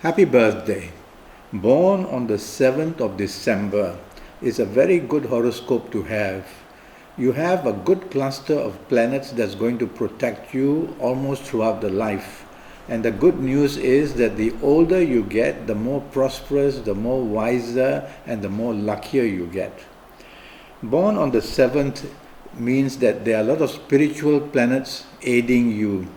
Happy birthday. Born on the 7th of December is a very good horoscope to have. You have a good cluster of planets that's going to protect you almost throughout the life. And the good news is that the older you get, the more prosperous, the more wiser, and the more luckier you get. Born on the 7th means that there are a lot of spiritual planets aiding you.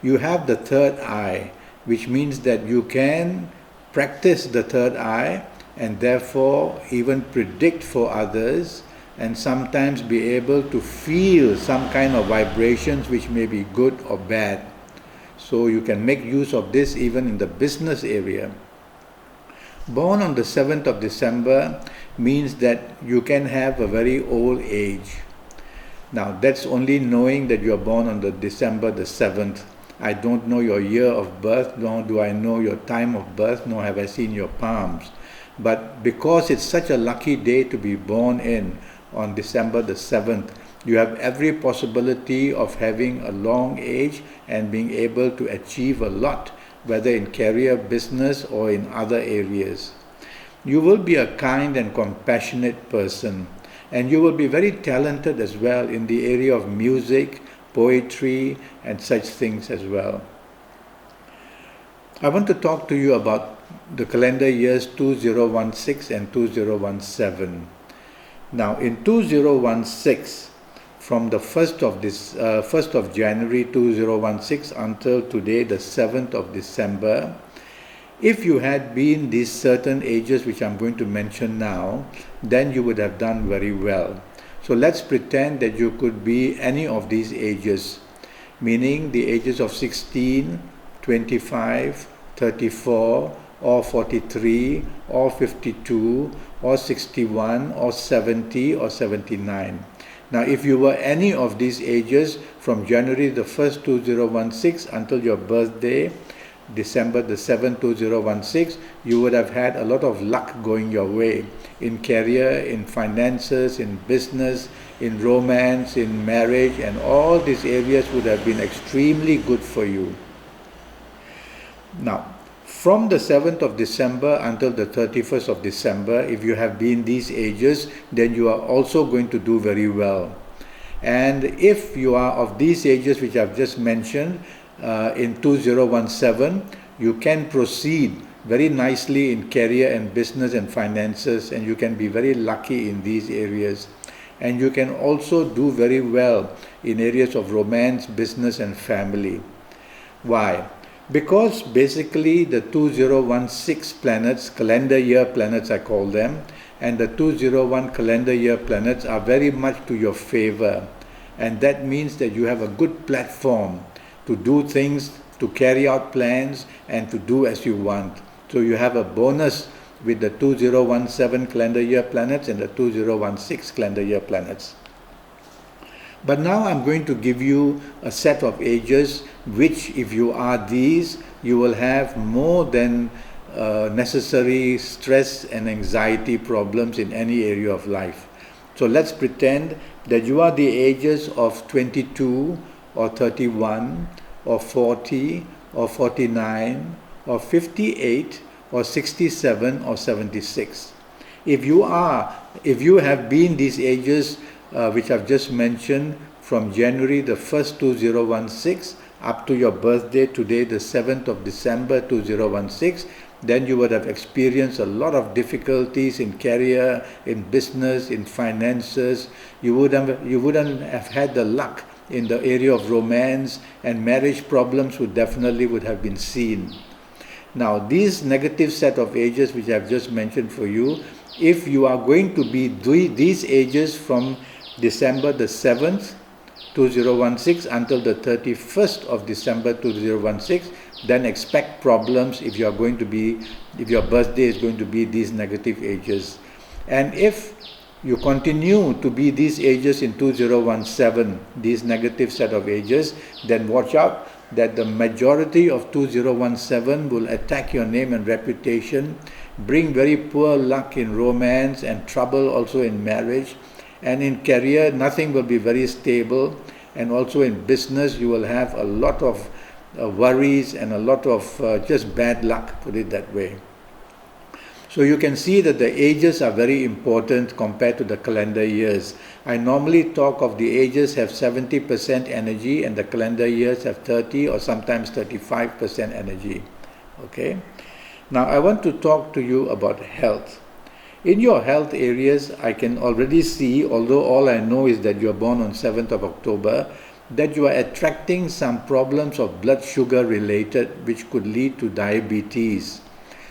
You have the third eye, which means that you can practice the third eye and therefore even predict for others and sometimes be able to feel some kind of vibrations which may be good or bad. So you can make use of this even in the business area. Born on the 7th of December means that you can have a very old age. Now that's only knowing that you are born on the December the 7th. I don't know your year of birth, nor do I know your time of birth, nor have I seen your palms. But because it's such a lucky day to be born in on December the 7th, you have every possibility of having a long age and being able to achieve a lot, whether in career, business, or in other areas. You will be a kind and compassionate person, and you will be very talented as well in the area of music, poetry, and such things as well. I want to talk to you about the calendar years 2016 and 2017. Now, in 2016, from the 1st of January 2016 until today, the 7th of December, if you had been these certain ages which I'm going to mention now, then you would have done very well. So let's pretend that you could be any of these ages, meaning the ages of 16, 25, 34, or 43, or 52, or 61, or 70, or 79. Now, if you were any of these ages from January the 1st, 2016 until your birthday, December the 7th, 2016, you would have had a lot of luck going your way in career, in finances, in business, in romance, in marriage, and all these areas would have been extremely good for you. Now, from the 7th of December until the 31st of December, if you have been these ages, then you are also going to do very well. And if you are of these ages which I've just mentioned, in 2017, you can proceed very nicely in career and business and finances, and you can be very lucky in these areas. And you can also do very well in areas of romance, business, and family. Why? Because basically the 2016 planets, calendar year planets I call them, and the 201 calendar year planets are very much to your favor. And that means that you have a good platform to do things, to carry out plans, and to do as you want. So you have a bonus with the 2017 calendar year planets and the 2016 calendar year planets. But now I'm going to give you a set of ages which, if you are these, you will have more than necessary stress and anxiety problems in any area of life. So let's pretend that you are the ages of 22 or 31 or 40 or 49 or 58 or 67 or 76. If you have been these ages which I've just mentioned from January the 1st 2016 up to your birthday today, the 7th of December 2016, then you would have experienced a lot of difficulties in career, in business, in finances. You wouldn't have had the luck in the area of romance, and marriage problems would have been seen. Now, these negative set of ages which I've just mentioned for you, if you are going to be these ages from December the 7th, 2016 until the 31st of December 2016, then expect problems if your birthday is going to be these negative ages. And if you continue to be these ages in 2017, these negative set of ages, then watch out that the majority of 2017 will attack your name and reputation, bring very poor luck in romance and trouble also in marriage, and in career nothing will be very stable, and also in business you will have a lot of worries and a lot of just bad luck, put it that way. So you can see that the ages are very important compared to the calendar years. I normally talk of the ages have 70% energy and the calendar years have 30 or sometimes 35% energy. Okay. Now I want to talk to you about health. In your health areas, I can already see, although all I know is that you are born on 7th of October, that you are attracting some problems of blood sugar related, which could lead to diabetes.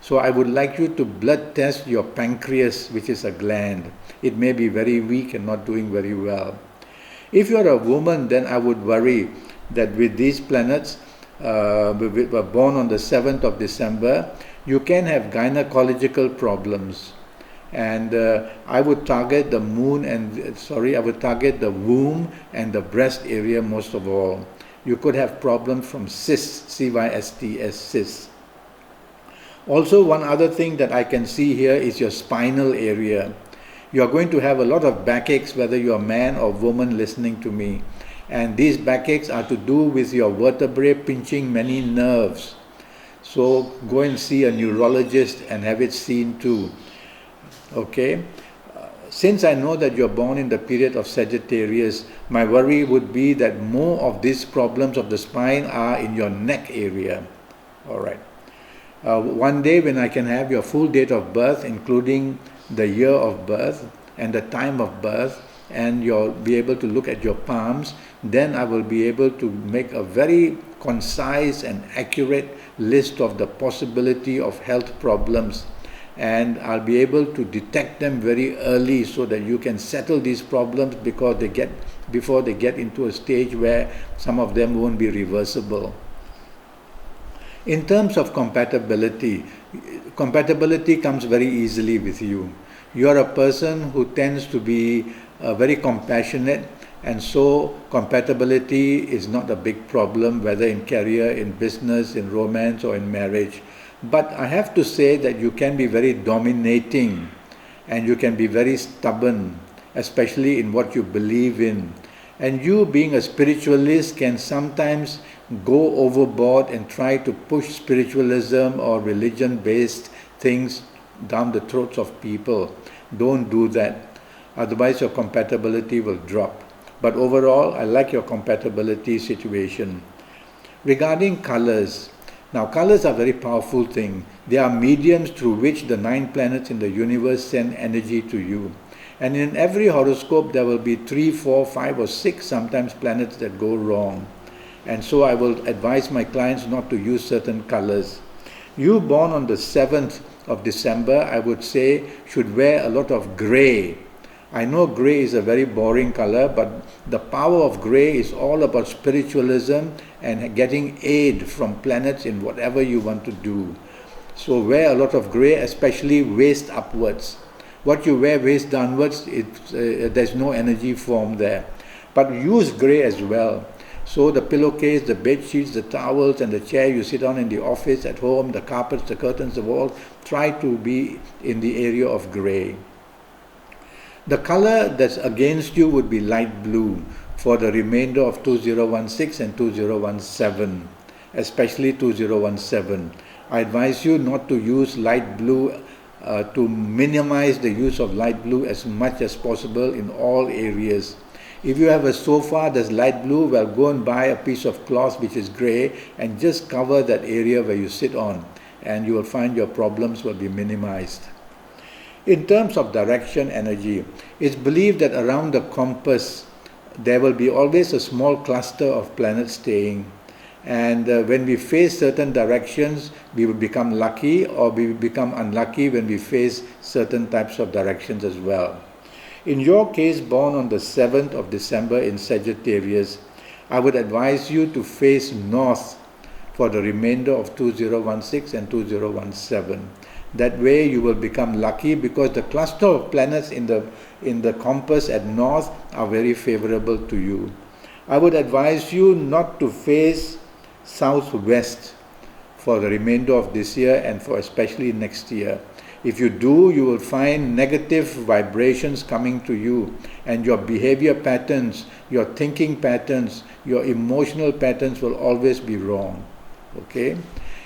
So I would like you to blood test your pancreas, which is a gland. It may be very weak and not doing very well. If you're a woman, then I would worry that with these planets, were born on the 7th of December, you can have gynecological problems. And I would target the womb and the breast area most of all. You could have problems from cysts, C-Y-S-T-S, cysts. Also, one other thing that I can see here is your spinal area. You are going to have a lot of backaches, whether you are man or woman listening to me. And these backaches are to do with your vertebrae pinching many nerves. So go and see a neurologist and have it seen too. Okay? Since I know that you're born in the period of Sagittarius, my worry would be that more of these problems of the spine are in your neck area. All right. One day when I can have your full date of birth, including the year of birth and the time of birth, and you'll be able to look at your palms, then I will be able to make a very concise and accurate list of the possibility of health problems. And I'll be able to detect them very early so that you can settle these problems before they get into a stage where some of them won't be reversible. In terms of compatibility comes very easily with you. You are a person who tends to be very compassionate, and so compatibility is not a big problem, whether in career, in business, in romance, or in marriage. But I have to say that you can be very dominating and you can be very stubborn, especially in what you believe in. And you, being a spiritualist, can sometimes go overboard and try to push spiritualism or religion-based things down the throats of people. Don't do that. Otherwise your compatibility will drop. But overall, I like your compatibility situation. Regarding colors, now colors are a very powerful thing. They are mediums through which the 9 planets in the universe send energy to you. And in every horoscope there will be 3, 4, 5 or 6 sometimes planets that go wrong. And so I will advise my clients not to use certain colors. You born on the 7th of December, I would say, should wear a lot of grey. I know grey is a very boring color, but the power of grey is all about spiritualism and getting aid from planets in whatever you want to do. So wear a lot of grey, especially waist upwards. What you wear waist downwards, there's no energy form there. But use grey as well. So the pillowcase, the bed sheets, the towels and the chair you sit on in the office, at home, the carpets, the curtains, the walls, try to be in the area of grey. The color that's against you would be light blue for the remainder of 2016 and 2017, especially 2017. I advise you not to use light blue, to minimize the use of light blue as much as possible in all areas. If you have a sofa that's light blue, well, go and buy a piece of cloth which is grey and just cover that area where you sit on, and you will find your problems will be minimized. In terms of direction energy, it's believed that around the compass there will be always a small cluster of planets staying. And when we face certain directions, we will become lucky, or we will become unlucky when we face certain types of directions as well. In your case, born on the 7th of December in Sagittarius, I would advise you to face north for the remainder of 2016 and 2017. That way you will become lucky, because the cluster of planets in the compass at north are very favorable to you. I would advise you not to face southwest for the remainder of this year and for especially next year. If you do, you will find negative vibrations coming to you, and your behavior patterns, your thinking patterns, your emotional patterns will always be wrong. Okay?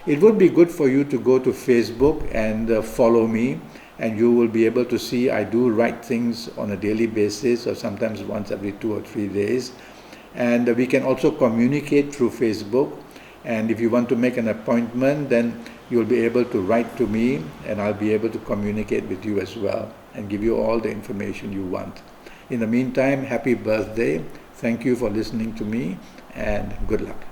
It would be good for you to go to Facebook and follow me, and you will be able to see I do write things on a daily basis, or sometimes once every 2 or 3 days. And we can also communicate through Facebook. And if you want to make an appointment, then you'll be able to write to me, and I'll be able to communicate with you as well and give you all the information you want. In the meantime, happy birthday. Thank you for listening to me, and good luck.